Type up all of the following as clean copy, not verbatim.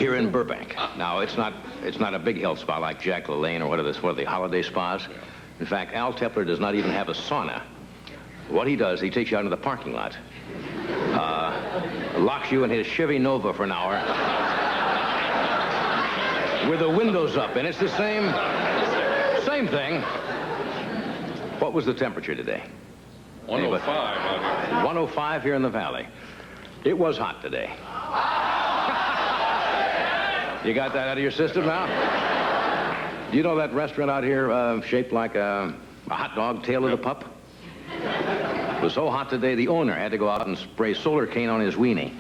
here in Burbank. Now, it's not a big health spa like Jack LaLanne or what are the holiday spas. In fact, Al Tepler does not even have a sauna. What he does, he takes you out into the parking lot, locks you in his Chevy Nova for an hour with the windows up, and it's the same thing. What was the temperature today? 105 out here. 105 here in the valley. It was hot today. You got that out of your system now? Do you know that restaurant out here shaped like a hot dog, tail of the pup? It was so hot today, the owner had to go out and spray solar cane on his weenie.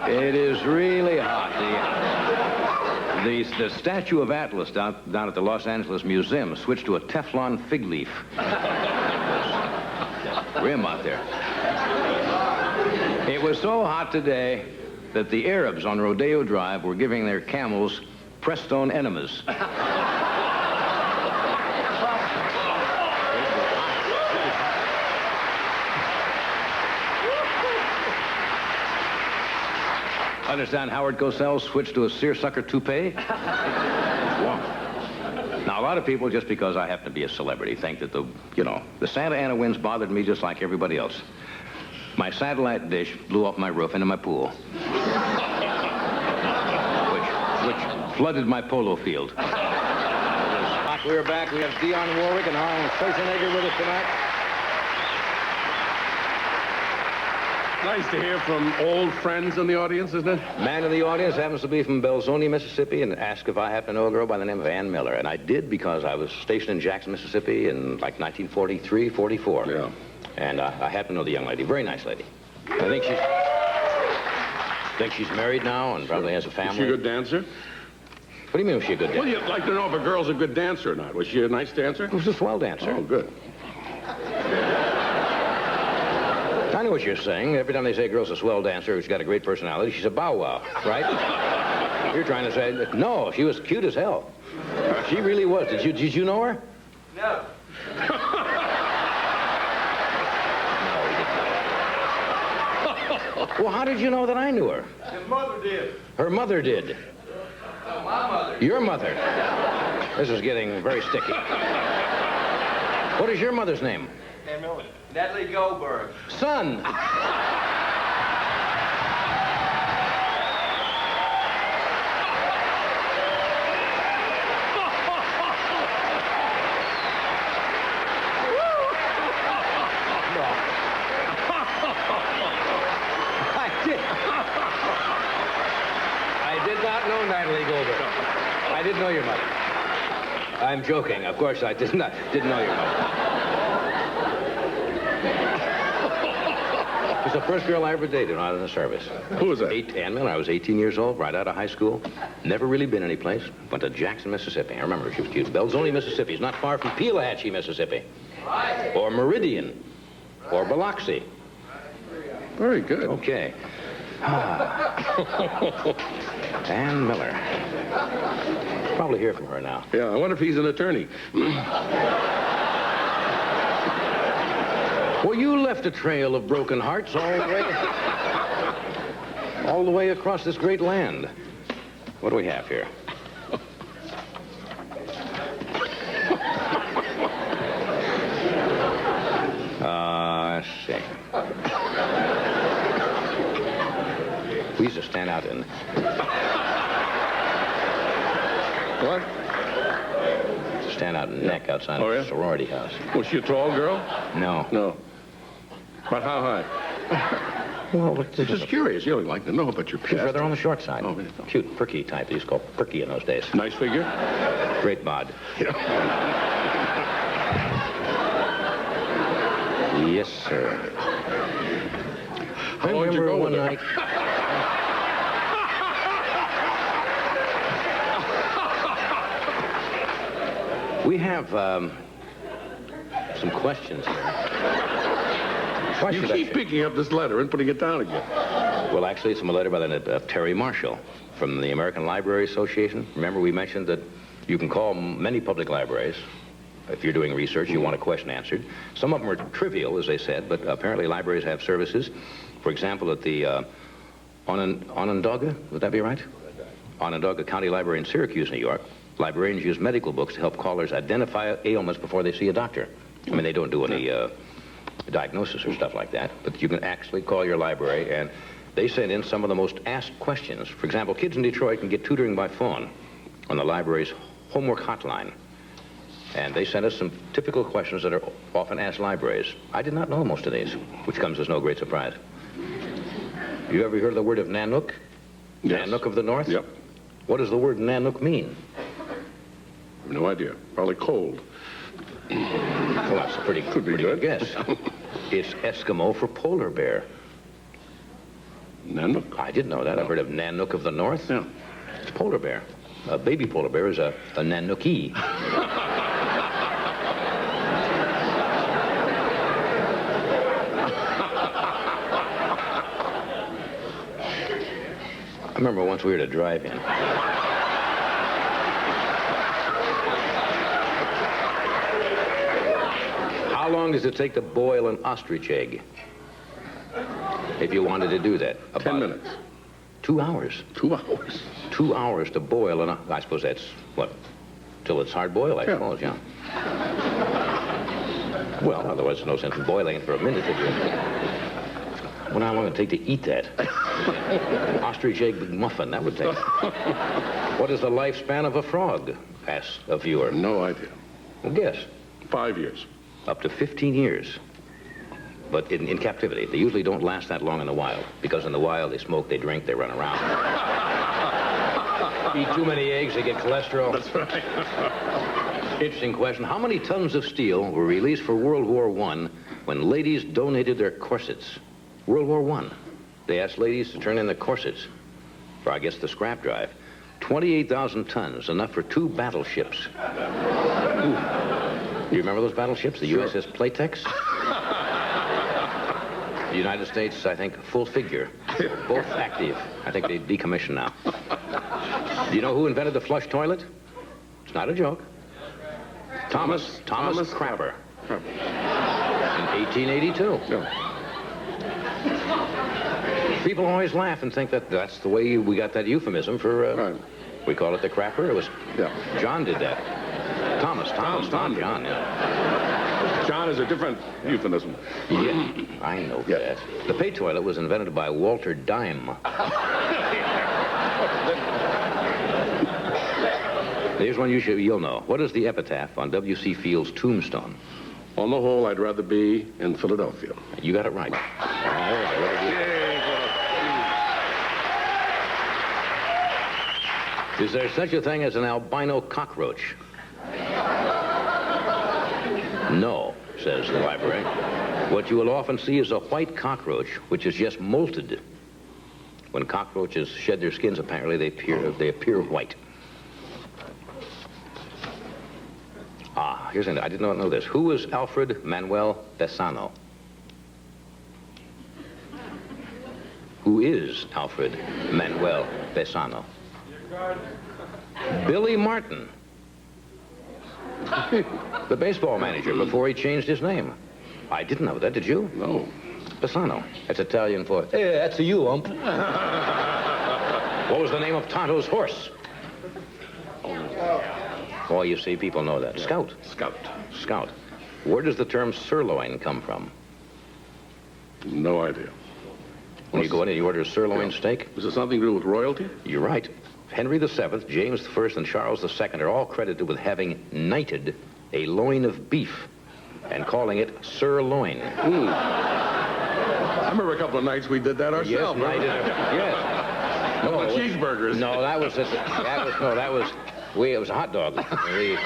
It is really hot. The statue of Atlas down at the Los Angeles Museum switched to a Teflon fig leaf. Grim out there. It was so hot today that the Arabs on Rodeo Drive were giving their camels Prestone enemas. Understand Howard Cosell switched to a seersucker toupee? Now, a lot of people, just because I happen to be a celebrity, think that the Santa Ana winds bothered me just like everybody else. My satellite dish blew off my roof into my pool, which flooded my polo field. We're back. We have Dionne Warwick and Arnold Schwarzenegger with us tonight. Nice to hear from old friends in the audience, isn't it? Man in the audience happens to be from Belzoni, Mississippi, and asked if I happen to know a girl by the name of Ann Miller. And I did, because I was stationed in Jackson, Mississippi in like 1943, 44. Yeah. And I happen to know the young lady. Very nice lady. I think she's married now and probably has a family. Is she a good dancer? What do you mean, was she a good dancer? Well, you'd like to know if a girl's a good dancer or not. Was she a nice dancer? She was a swell dancer. Oh, good. I know what you're saying. Every time they say a girl's a swell dancer who's got a great personality, she's a bow wow, right? You're trying to say that, no, she was cute as hell. She really was. Did you know her? No. Well, how did you know that I knew her? His mother did. Her mother did. No, my mother. Your mother? This is getting very sticky. What is your mother's name? Natalie Goldberg. Son! I did not know Natalie Goldberg. I didn't know your mother. I'm joking. Of course, I didn't know your mother. She's the first girl I ever dated when I was in the service. Who was that? Ann Miller. I was 18 years old, right out of high school. Never really been anyplace. Went to Jackson, Mississippi. I remember she was cute. Belzoni, Mississippi. It's not far from Pelahatchie, Mississippi. Or Meridian. Or Biloxi. Very good. Okay. Ann Miller. Probably hear from her now. Yeah, I wonder if he's an attorney. Well, you left a trail of broken hearts all the way across this great land. What do we have here? Let's see. We used to stand out in... What? Stand out in neck outside of a sorority house. Was she a tall girl? No. No. But how high? Well, Just curious. You don't like to know about your she's past. rather on the short side. Oh, really? Cute, perky type. They used to call perky in those days. Nice figure? Great bod. Yeah. Yes, sir. How long did you go with her? We have some questions here. You keep picking up this letter and putting it down again. Well, actually, it's from a letter by the name of Terry Marshall from the American Library Association. Remember, we mentioned that you can call many public libraries if you're doing research, you want a question answered. Some of them are trivial, as they said, but apparently libraries have services. For example, at the Onondaga, would that be right? Onondaga County Library in Syracuse, New York, librarians use medical books to help callers identify ailments before they see a doctor. I mean, they don't do any diagnosis or stuff like that, but you can actually call your library, and they send in some of the most asked questions. For example, kids in Detroit can get tutoring by phone on the library's homework hotline. And they sent us some typical questions that are often asked libraries. I did not know most of these, which comes as no great surprise. You ever heard of the word of Nanook? Yes. Nanook of the North? Yep. What does the word Nanook mean? I have no idea. Probably cold. Well, that's a pretty good guess. It's Eskimo for polar bear. Nanook? I didn't know that. I've heard of Nanook of the North. Yeah. It's polar bear. A baby polar bear is a Nanookie. I remember once we were at a drive-in. How long does it take to boil an ostrich egg? If you wanted to do that. 10 minutes. 2 hours. 2 hours. 2 hours to boil an... I suppose that's, what, till it's hard boiled, I suppose, yeah. Well, otherwise there's no sense in boiling it for a minute. Well, how long would it take to eat that? Ostrich egg muffin, that would take. What is the lifespan of a frog? Asks a viewer. No idea. Well, guess. 5 years. Up to 15 years. But in captivity. They usually don't last that long in the wild. Because in the wild, they smoke, they drink, they run around. Eat too many eggs, they get cholesterol. That's right. Interesting question. How many tons of steel were released for World War I when ladies donated their corsets? World War I. They asked ladies to turn in their corsets for, I guess, the scrap drive. 28,000 tons, enough for 2 battleships. Ooh. You remember those battleships? The Sure. USS Playtex? The United States, I think, full figure. Both active. I think they decommissioned now. Do you know who invented the flush toilet? It's not a joke. Thomas Crapper. In 1882. Yeah. People always laugh and think that that's the way we got that euphemism for, Right. we call it the crapper. It was, Yeah. John did that. Thomas, Tom not did. John, yeah. John is a different euphemism. Yeah, I know that. The pay toilet was invented by Walter Dime. Here's one you'll know. What is the epitaph on W.C. Field's tombstone? On the whole, I'd rather be in Philadelphia. You got it right. Is there such a thing as an albino cockroach? No, says the library. What you will often see is a white cockroach, which is just molted. When cockroaches shed their skins, apparently they appear white. Here's I did not know this. Who was Alfred Manuel Besano? Who is Alfred Manuel Besano? Billy Martin. The baseball manager before he changed his name. I didn't know that, did you? No. Bassano. That's Italian for, hey, that's a you, ump. What was the name of Tonto's horse? Oh, you see, people know that. Yeah. Scout. Scout. Where does the term sirloin come from? No idea. When you go in and you order a sirloin steak? Is it something to do with royalty? You're right. Henry VII, James I, and Charles II are all credited with having knighted a loin of beef and calling it sirloin. I remember a couple of nights we did that ourselves. Yes, knighted. Yes. No, cheeseburgers. No, it was a hot dog. We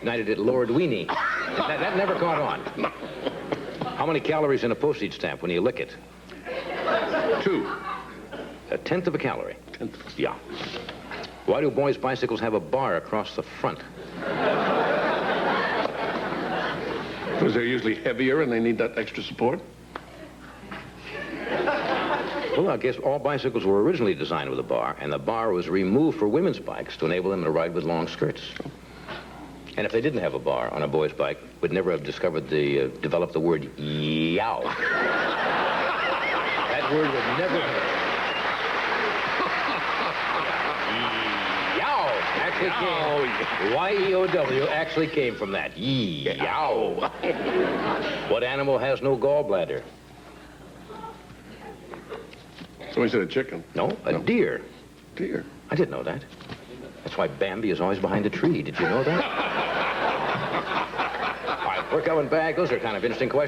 knighted it Lord Weenie. That never caught on. How many calories in a postage stamp when you lick it? 2. 1/10 of a calorie. Yeah. Why do boys' bicycles have a bar across the front? Because they're usually heavier and they need that extra support. Well, I guess all bicycles were originally designed with a bar, and the bar was removed for women's bikes to enable them to ride with long skirts. And if they didn't have a bar on a boy's bike, would never have developed the word yow. That word would never have. Yow actually came. Y-E-O-W actually came from that. Yow. What animal has no gallbladder? Somebody said a chicken. No, a deer. Deer. I didn't know that. That's why Bambi is always behind a tree. Did you know that? All right, we're coming back. Those are kind of interesting questions.